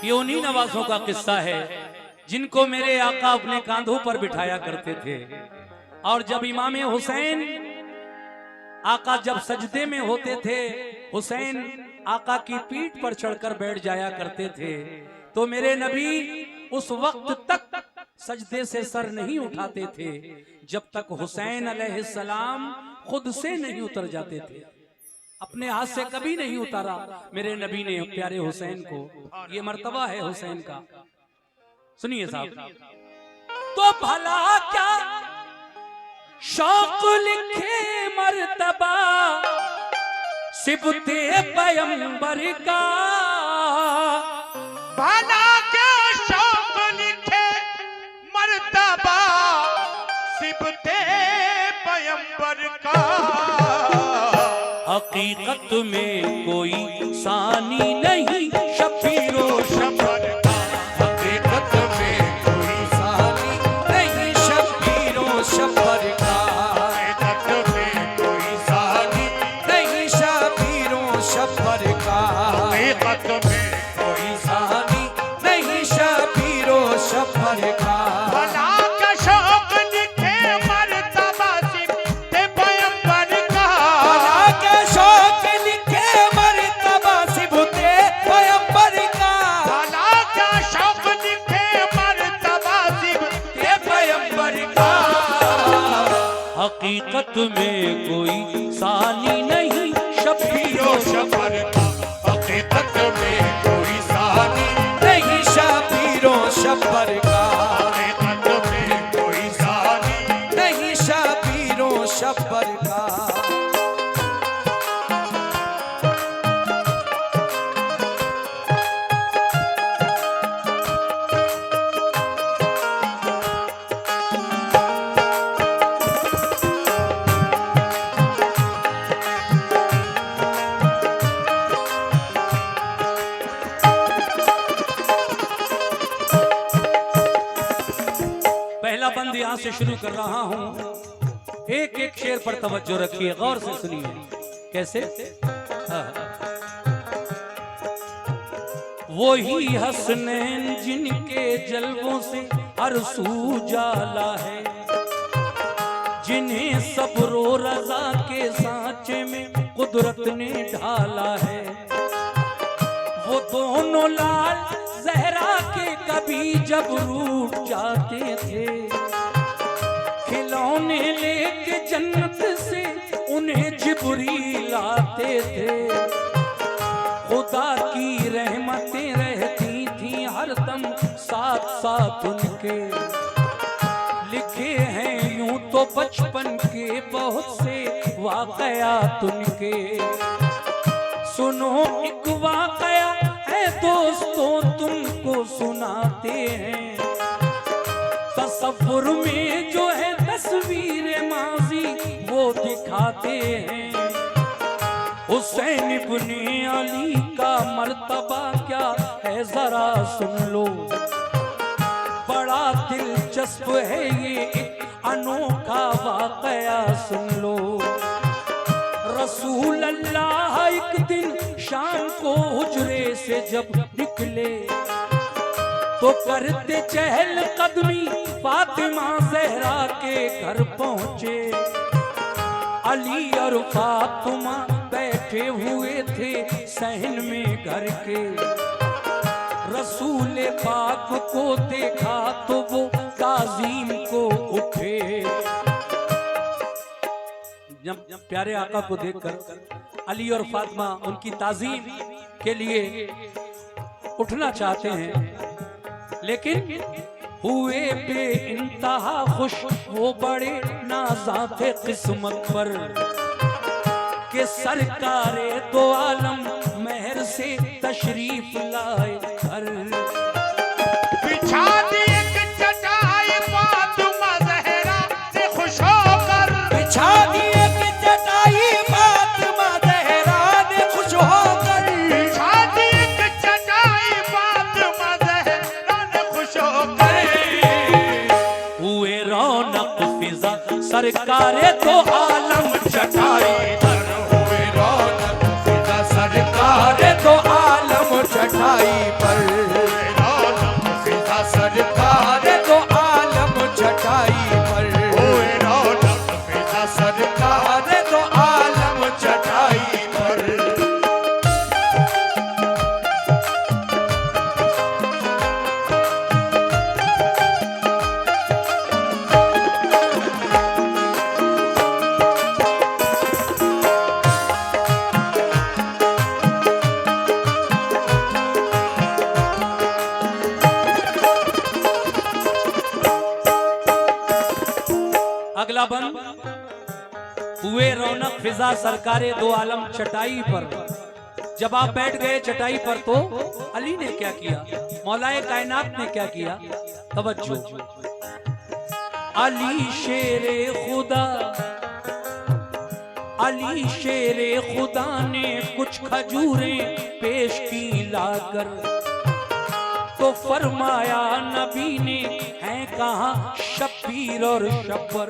ये उन्हीं नवाजों का किस्सा है जिनको मेरे आका अपने कांधों पर बिठाया करते थे। और जब इमाम हुसैन आका जब सजदे में होते थे, हुसैन आका की पीठ पर चढ़कर बैठ जाया करते थे, तो मेरे नबी उस वक्त तक सजदे से सर नहीं उठाते थे जब तक हुसैन अलैहिस्सलाम खुद से नहीं उतर जाते थे। अपने हाथ से कभी नहीं उतारा मेरे नबी ने प्यारे हुसैन को। ये मर्तबा है हुसैन का। सुनिए साहब, तो भला क्या शौक लिखे मर्तबा सिबते पैगंबर का, भला क्या शौक लिखे मर्तबा सिबते पैगंबर का। हकीकत में कोई सानी नहीं शबीरो शबर का, हकीकत में कोई सानी नहीं शबीरो शबर का, हकीकत में कोई सानी नहीं शबीरो शबर का, हकीकत में कोई सानी नहीं शबीरो शबर का। भला का शौक लिखे मर्तबा सिबते पैगंबर का। भला के शौक लिखे मर्तबा सिबते पैगंबर का, भला का शौक लिखे मर्तबा सिबते पैगंबर का। हकीकत में कोई सानी नहीं शबीरो शबर का। हकीकत में कोई सानी नहीं शबीरो शबर का, हकीकत में कोई सानी नहीं शबीरो शबर का। पहला बंद यहां से शुरू कर रहा हूं। एक एक शेर पर तवज्जो रखिए, गौर से सुनिए। कैसे? वही हसनैन जिनके जलवों से हर सू जाला है, जिन्हें सब्रो रजा के सांचे में कुदरत ने ढाला है। वो दोनों लाल जहरा के कभी जब रूठ जाते थे, खिलौने लेके जन्नत से उन्हें जिब्रील आते थे। खुदा की रहमतें रहती थी हरदम साथ साथ उनके, लिखे हैं यूं तो बचपन के बहुत से वाकयात उनके। सुनो एक वाकया है दोस्तों तुमको सुनाते हैं, तसव्वुर में जो है तस्वीर माजी वो दिखाते हैं। हुसैन इब्ने अली का मर्तबा क्या है जरा सुन लो, बड़ा दिलचस्प है ये एक अनोखा वाकया सुन लो। रसूल अल्लाह एक दिन शाम को हुजरे से जब निकले, तो करते चहल कदमी फातिमा ज़हरा के घर पहुंचे। अली और फातिमा बैठे हुए थे सहन में घर के। रसूल पाक को देखा तो वो ताज़ीम को उठे। जब प्यारे आका को देखकर अली और फातिमा उनकी ताज़ीम के लिए उठना चाहते हैं, लेकिन हुए बेइंतहा खुश वो बड़े नाज़ाते किस्मत पर के सरकारे दो आलम महर से तशरीफ लाए घर। बिछा दी एक चटाई फातिमा ज़हरा से खुश होकर, बिछा दी एक चटाई फातिमा ज़हरा ने खुश होकर, बिछा दी एक चटाई फातिमा ज़हरा ने खुश होकर। हुए रौनक फिजा सरकारे दो आलम चटाई पर, हुए रौनक फिजा सरकार सरकारे दो आलम चटाई पर। कमरा बंद हुए, रौनक फिजा सरकारे दो आलम चटाई पर। जब आप बैठ गए चटाई पर तो अली ने क्या किया, मौलाए कायनात ने क्या किया? तवज्जो। अली शेरे खुदा, अली शेरे खुदा ने कुछ खजूरें पेश की लाकर, तो फरमाया नबी ने हैं कहाँ शब्बीर और शब्बर।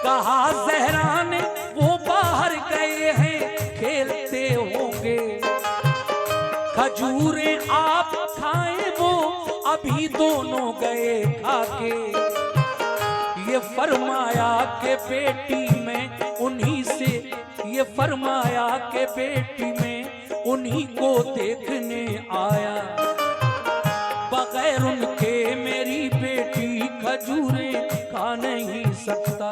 कहा ज़हरा ने वो बाहर गए हैं खेलते होंगे, खजूरें आप खाएं वो अभी दोनों गए खाके। ये फरमाया के बेटी में उन्हीं से, ये फरमाया के बेटी में उन्हीं को देखने आया, बगैर उनके मेरी बेटी खजूरें खा नहीं सकता।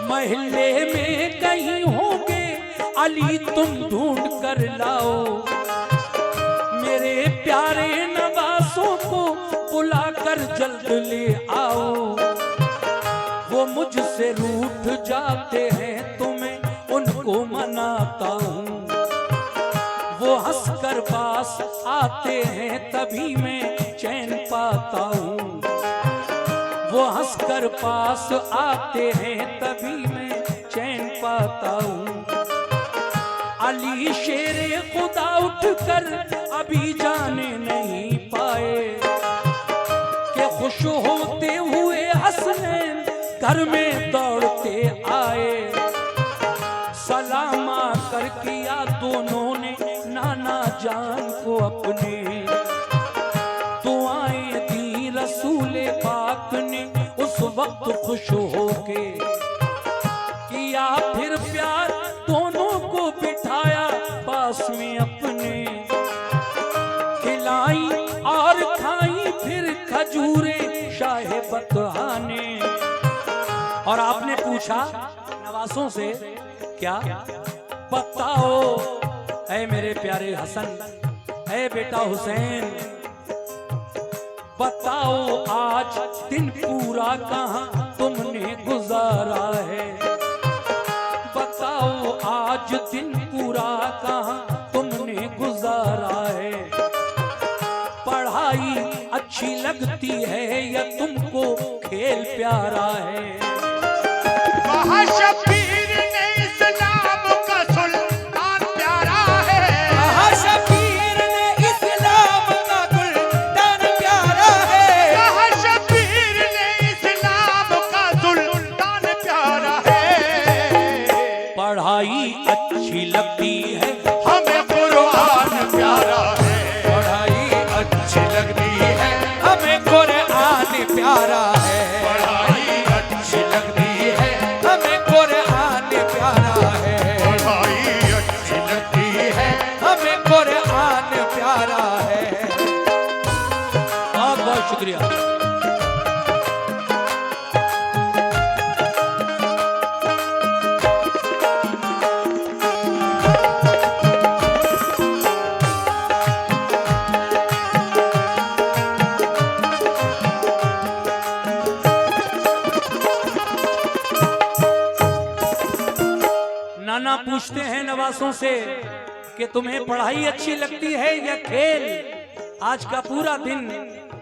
महल्ले में कहीं होंगे अली तुम ढूंढ कर लाओ, मेरे प्यारे नवासों को बुला कर जल्द ले आओ। वो मुझसे रूठ जाते हैं तो मैं उनको मनाता हूँ, वो हंसकर पास आते हैं तभी मैं चैन पाता हूँ, वो हंसकर पास आते हैं तभी मैं चैन पाता हूँ। अली शेरे खुदा उठकर अभी जाने नहीं पाए, कि खुश होते हुए हसनैन घर में दौड़ते आए। सलामा कर किया दोनों ने नाना जान को अपने, दुआएं दी रसूले पाक ने उस वक्त खुश होके। किया फिर प्यार दोनों को बिठाया पास में अपने, खिलाई और खाई फिर खजूरें शाहे बतहा ने। और आपने पूछा नवासों से, क्या बताओ ऐ मेरे प्यारे हसन, ऐ बेटा हुसैन, बताओ आज दिन पूरा कहाँ तुमने गुजारा है, बताओ आज दिन पूरा कहाँ तुमने गुजारा है। पढ़ाई अच्छी लगती है या तुमको खेल प्यारा है? कहा शब्बीर ने इस्लाम का सुल्तान प्यारा है, कहा शब्बीर ने इस्लाम का सुल्तान प्यारा है, कहा शब्बीर ने इस्लाम का सुल्तान प्यारा है। पढ़ाई अच्छी लगती है हमें कुरान प्यारा है, पढ़ाई अच्छी लगती है हमें कुरान प्यारा है, पढ़ाई अच्छी लगती है हमें कुरान प्यारा है, पढ़ाई अच्छी लगती है। हमें कुरान प्यारा है। बहुत बहुत शुक्रिया। नाना पूछते हैं नवासों से कि तुम्हें पढ़ाई अच्छी लगती है या खेल? आज का पूरा दिन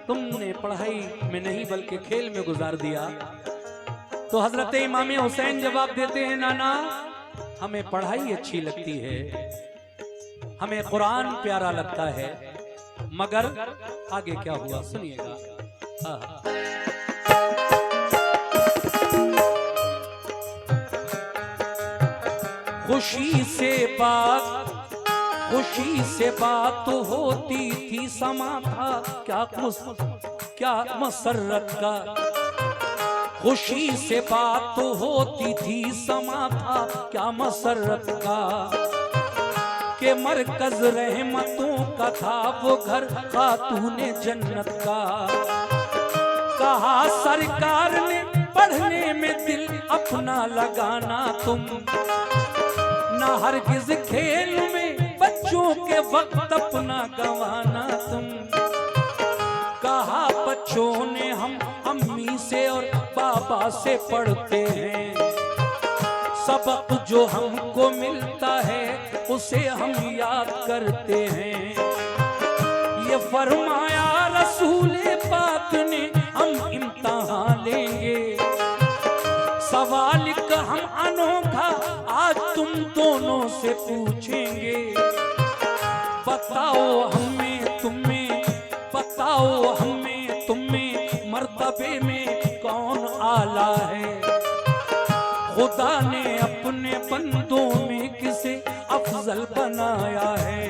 तुमने पढ़ाई में नहीं बल्कि खेल में गुजार दिया। तो हजरत इमाम हुसैन जवाब देते हैं, नाना हमें पढ़ाई अच्छी लगती है, हमें कुरान प्यारा लगता है, मगर आगे क्या हुआ सुनिएगा। खुशी से बात होती थी, समा था क्या मसरत का। खुशी से बात होती थी, समा था क्या मसरत का। के मरकज रहमतों का था वो घर खातूने जन्नत का। कहा सरकार ने पढ़ने में दिल अपना लगाना तुम, ना हरगिज खेल में बच्चों के वक्त अपना गंवाना तुम। कहा बच्चों ने हम अम्मी से और बाबा से पढ़ते हैं, सबक जो हमको मिलता है उसे हम याद करते हैं। ये फरमाया रसूले पाक ने हम इम्तिहान लेंगे, सवाल का हम अनोखा आज तुम दोनों से पूछेंगे। बताओ हमें तुम्हें, बताओ हमें तुम्हें मर्तबे में कौन आला है। खुदा ने अपने बंदों में किसे अफजल बनाया है।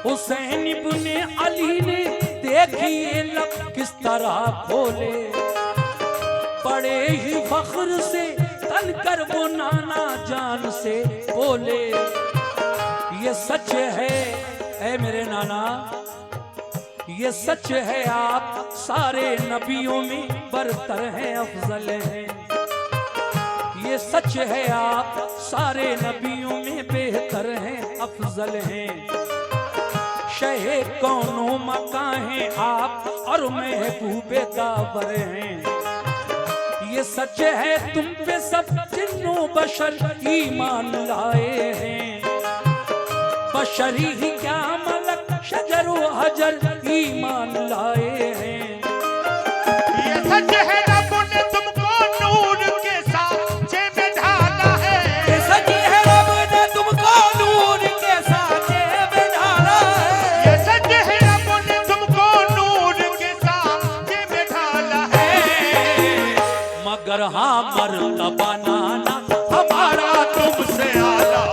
हुसैन इब्ने अली ने देखिए लब किस तरह खोले, बड़े ही फख्र से तनकर वो नाना जान से बोले। ये सच है ऐ मेरे नाना, ये सच है आप सारे नबियों में बरतर हैं, अफजल हैं। ये सच है आप सारे नबियों में बेहतर हैं, अफजल हैं। शहे कौनो मकां हैं आप और महबूबे दावर हैं। ये सच है तुम पे सब जिन्नो बशर ईमान लाए हैं। बशरी ही क्या मलक शजर व हजर ईमान लाए हैं। ये सच है रब ने तुमको नूर के सांचे में ढाला है। ये सच है रब ने तुमको नूर के सांचे में ढाला है। ये सच है रब ने तुमको नूर के सांचे में ढाला है। मगर हाँ मर्तबा नाना हमारा तुमसे आला,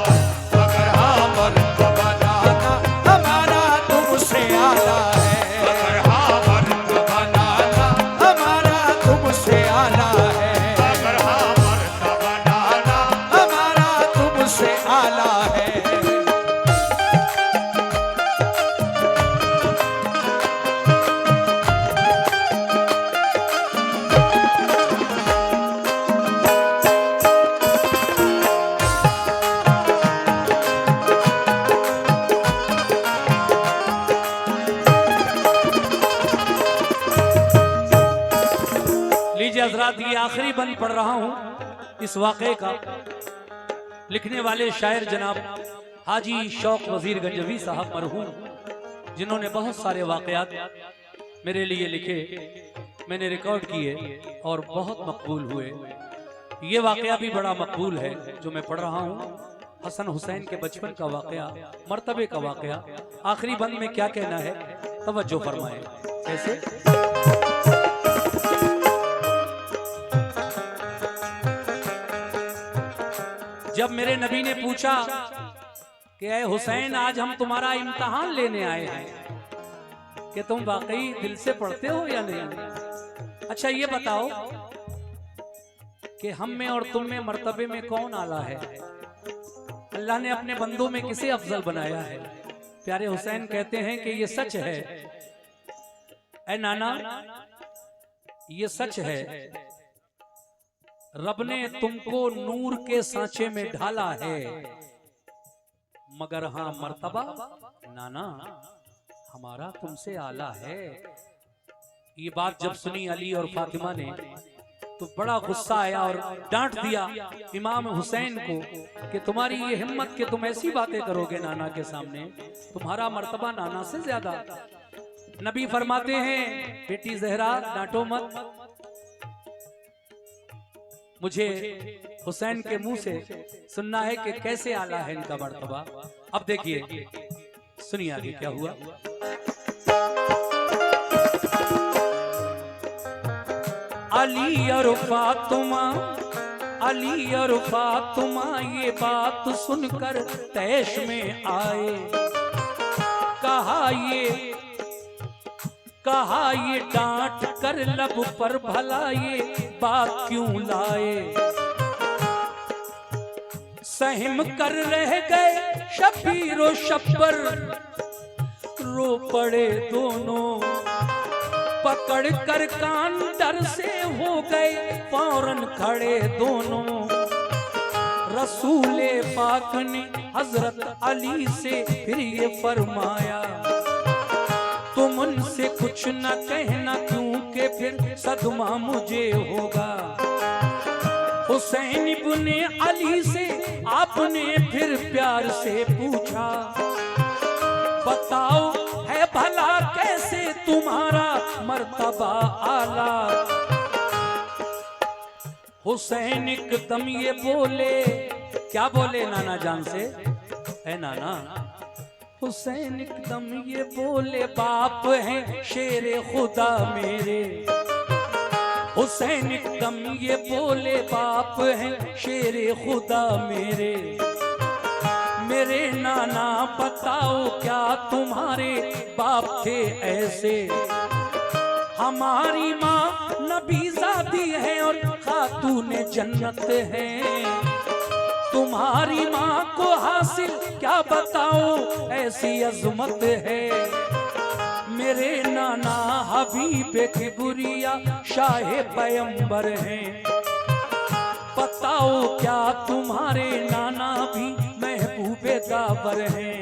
मगर हाँ मर्तबा नाना हमारा तुमसे आला है। मगर हाँ मर्तबा नाना हमारा तुमसे आला है। मगर हाँ मर्तबा नाना हमारा तुमसे आला है। लीजिए हजरात, ये आखिरी बंद पढ़ रहा हूं इस वाक़े का। लिखने वाले शायर जनाब हाजी शौक वजीर गंजवी साहब मरहूम, जिन्होंने बहुत सारे वाक़यात मेरे लिए लिखे, मैंने रिकॉर्ड किए और बहुत मकबूल हुए। ये वाक़या भी बड़ा मकबूल है जो मैं पढ़ रहा हूँ। हसन हुसैन के बचपन का वाक़या, मर्तबे का वाक़या। आखिरी बंद में क्या कहना है, तवज्जो फरमाएं। कैसे? जब मेरे नबी ने पूछा कि ऐ हुसैन, आज हम तुम्हारा इम्तिहान लेने आए हैं कि तुम वाकई दिल से पढ़ते हो या नहीं। अच्छा ये बताओ कि हम में और तुम में मर्तबे में कौन आला है। अल्लाह ने अपने बंदों में किसे अफजल बनाया है। प्यारे हुसैन कहते हैं कि ये सच है ऐ नाना, ये सच है रब ने तुमको नूर के सांचे में ढाला है। मगर हाँ मर्तबा नाना हमारा तुमसे आला है। ये बात जब सुनी अली और फातिमा ने तो बड़ा गुस्सा आया और डांट दिया इमाम हुसैन को कि तुम्हारी ये हिम्मत कि तुम ऐसी बातें करोगे नाना के सामने, तुम्हारा मर्तबा नाना से ज्यादा। नबी फरमाते हैं, बेटी जहरा डांटो मत, मुझे हुसैन के मुंह से सुनना है कि कैसे आला है इनका मर्तबा। अब देखिए, सुनिए आगे क्या हुआ। अली और फातिमा, अली और फातिमा ये बात सुनकर तैश में आए। कहा ये डांट कर लब पर भला ये बात क्यों लाए। सहम कर रह गए शबीर और शब्बर, रो पड़े दोनों। पकड़ कर कान डर से हो गए फौरन खड़े दोनों। रसूले पाक ने हजरत अली से फिर ये फरमाया, तुम उनसे कुछ न कहना क्योंकि के फिर सदमा मुझे होगा। हुसैन इब्ने अली से आपने फिर प्यार से पूछा, बताओ है भला कैसे तुम्हारा मर्तबा आला। हुसैन एकदम ये बोले, क्या बोले नाना जान से, है नाना। हुसैन एकदम ये बोले, बाप है शेर खुदा मेरे। हुसैन एकदम ये बोले, बाप है शेर खुदा मेरे। मेरे नाना बताओ क्या तुम्हारे बाप थे ऐसे। हमारी माँ नबीज़ादी है और खातून जन्नत है। तुम्हारी माँ को हासिल क्या बताओ ऐसी अजमत है। मेरे नाना हबीब किबरिया शाह पैगंबर हैं। बताओ क्या तुम्हारे नाना भी महबूबे दावर हैं।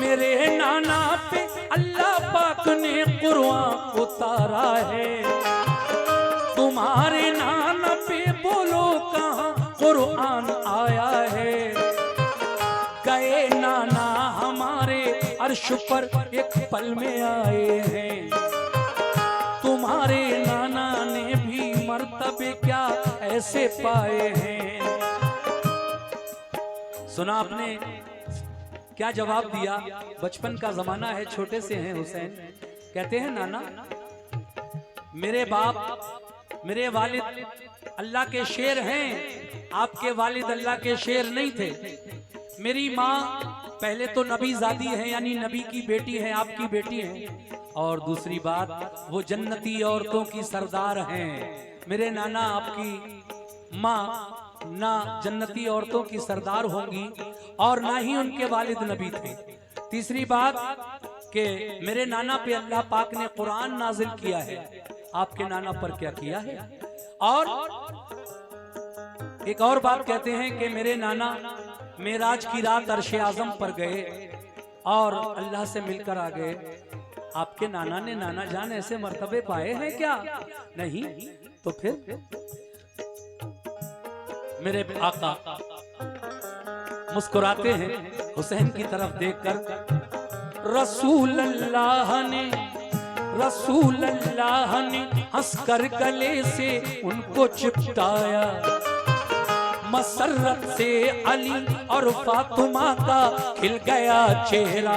मेरे नाना पे अल्लाह पाक ने कुरान उतारा है। तुम्हारे नाना पे बोलो कहाँ कुरान आया है। गए नाना हमारे अर्श पर एक पल में आए हैं। तुम्हारे नाना ने भी मर्तबे क्या ऐसे पाए हैं। सुना आपने क्या जवाब दिया। बचपन का जमाना है, छोटे से हैं हुसैन। कहते हैं नाना मेरे बाप मेरे वालिद अल्लाह के शेर हैं, आपके वालिद अल्लाह के शेर नहीं थे। मेरी माँ पहले तो नबी ज़ादी है, यानी नबी की बेटी है, आपकी बेटी है। और दूसरी बात वो जन्नती औरतों की सरदार हैं। मेरे नाना आपकी माँ ना जन्नती औरतों की सरदार होंगी और ना ही उनके वालिद नबी थे। तीसरी बात कि मेरे नाना पे अल्लाह पाक ने कुरान नाजिल किया है, आपके नाना पर क्या किया है। और एक और बात कहते हैं कि मेरे नाना मेराज की रात अर्शे आजम पर गए और अल्लाह से मिलकर आ गए। आपके नाना ने नाना जान ऐसे मर्तबे पाए हैं क्या? नहीं। तो फिर मेरे आका मुस्कुराते हैं हुसैन की तरफ देखकर। रसूल अल्लाह ने हंसकर गले से उनको चिपटाया। मसरत से अली और फातिमा का खिल गया चेहरा।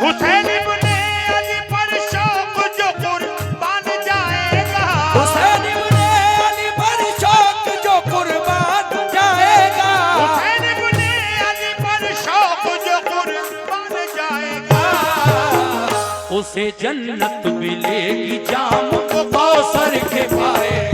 हुसैन इब्ने अली पर शौक जो कुर्बान जाएगा। हुसैन इब्ने अली पर शौक जो कुर्बान जाएगा। हुसैन इब्ने अली पर शौक जो कुर्बान जाएगा। उसे जन्नत मिलेगी जाम कौसर के पाएगा।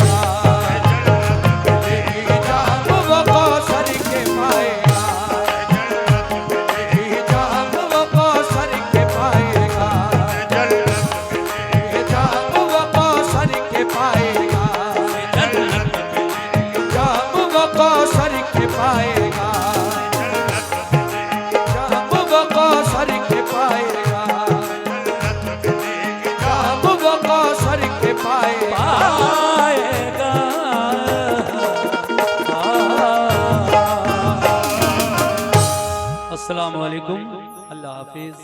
अस्सलाम वालेकुम, अल्लाह हाफिज।